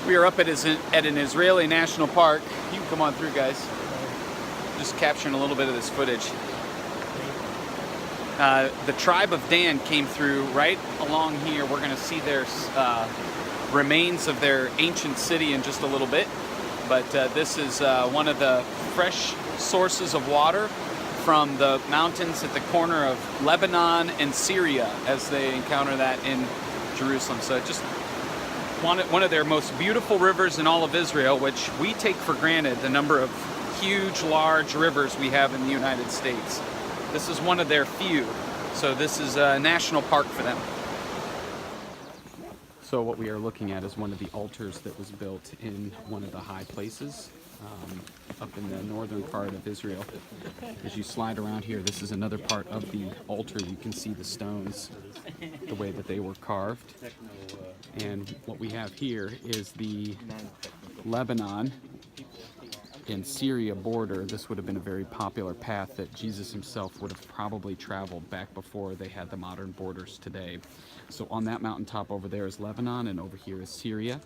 We are up at an Israeli national park. You can come on through, guys. Just capturing a little bit of this footage. The tribe of Dan came through right along here. We're going to see their remains of their ancient city in just a little bit. But this is one of the fresh sources of water from the mountains at the corner of Lebanon and Syria as they encounter that in Jerusalem. So just one of their most beautiful rivers in all of Israel, which we take for granted the number of huge, large rivers we have in the United States. This is one of their few. So this is a national park for them. So what we are looking at is one of the altars that was built in one of the high places up in the northern part of Israel. As you slide around here, this is another part of the altar. You can see the stones, the way that they were carved. And what we have here is the Lebanon and Syria border. This would have been a very popular path that Jesus himself would have probably traveled back before they had the modern borders today. So on that mountaintop over there is Lebanon, and over here is Syria.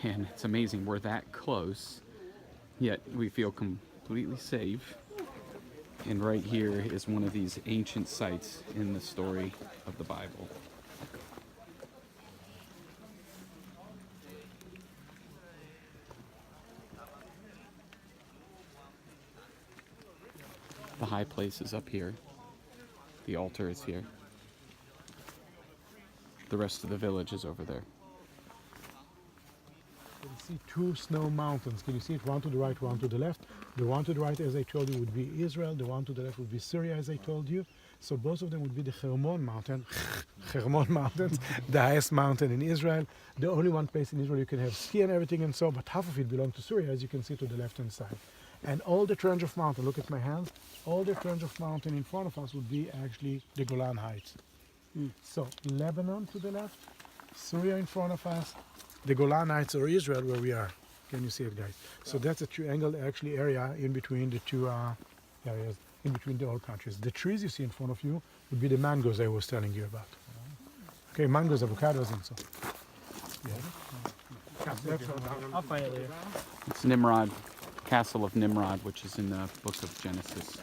And it's amazing, we're that close, yet we feel completely safe. And right here is one of these ancient sites in the story of the Bible. The high place is up here. The altar is here. The rest of the village is over there. You can see two snow mountains. Can you see it? One to the right, one to the left. The one to the right, as I told you, would be Israel. The one to the left would be Syria, as I told you. So both of them would be the Hermon mountain, Hermon mountains, the highest mountain in Israel. The only one place in Israel you can have ski and everything and so, but half of it belongs to Syria, as you can see to the left-hand side. And all the range of mountain, look at my hand, all the range of mountain in front of us would be actually the Golan Heights. So Lebanon to the left, Syria in front of us, the Golan Heights or Israel where we are. Can you see it, guys? So that's a triangle actually area in between the two areas, in between the old countries. The trees you see in front of you would be the mangoes I was telling you about. Okay, mangoes, avocados and so. I'll find it later. It's Nimrod, Castle of Nimrod, which is in the book of Genesis.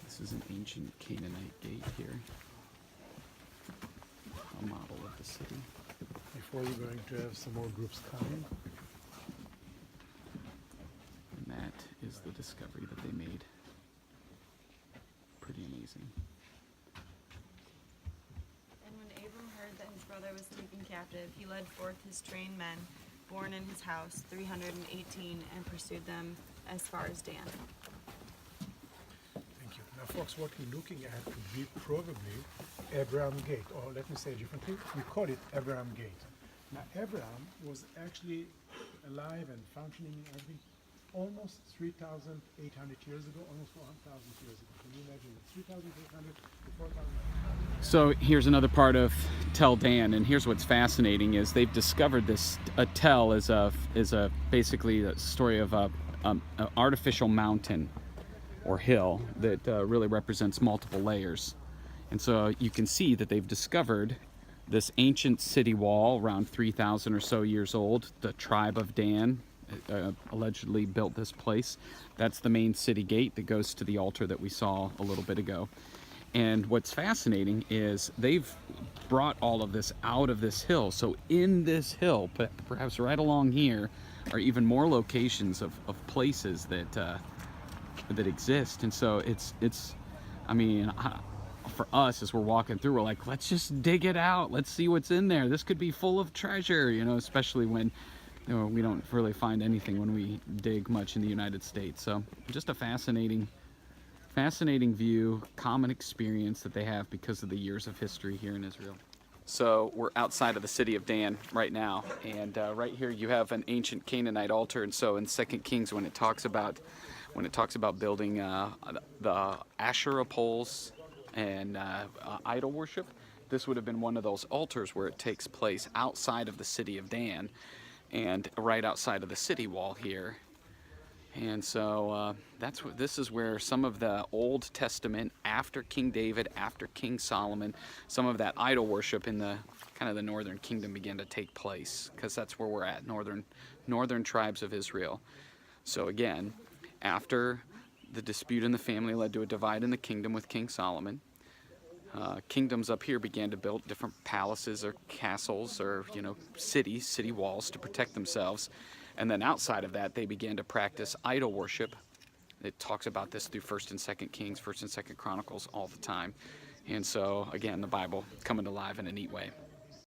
This is an ancient Canaanite gate here. A model of the city. Before you're going to have some more groups coming. And that is the discovery that they made. Pretty amazing. And when Abram heard that his brother was taken captive, he led forth his trained men, born in his house, 318, and pursued them as far as Dan. Thank you. Now, folks, what we're looking at could be probably Abraham Gate, or let me say it differently, we call it Abraham Gate. Now, Abraham was actually alive and functioning in everything almost 3,800 years ago, almost 4,000 years ago. Can you imagine it? 3,800 to 4,000. So here's another part of Tel Dan, and here's what's fascinating is they've discovered this Tel is a basically a story of an artificial mountain or hill that really represents multiple layers. And so you can see that they've discovered this ancient city wall around 3,000 or so years old. The tribe of Dan allegedly built this place. That's the main city gate that goes to the altar that we saw a little bit ago. And what's fascinating is they've brought all of this out of this hill. So in this hill, perhaps right along here, are even more locations of places that exist. And so it's I mean, for us as we're walking through, we're like, let's just dig it out. Let's see what's in there. This could be full of treasure, you know, especially when we don't really find anything when we dig much in the United States. So just a fascinating view, common experience that they have because of the years of history here in Israel. So we're outside of the city of Dan right now, and right here you have an ancient Canaanite altar. And so in 2 Kings, when it talks about building the Asherah poles and idol worship, this would have been one of those altars where it takes place outside of the city of Dan, and right outside of the city wall here. And so this is where some of the Old Testament, after King David, after King Solomon, some of that idol worship in the kind of the northern kingdom began to take place, because that's where we're at, northern tribes of Israel. So again, after the dispute in the family led to a divide in the kingdom with King Solomon, kingdoms up here began to build different palaces or castles or city walls to protect themselves. And then outside of that, they began to practice idol worship. It talks about this through 1st and 2nd Kings, 1st and 2nd Chronicles all the time. And so, again, the Bible coming alive in a neat way.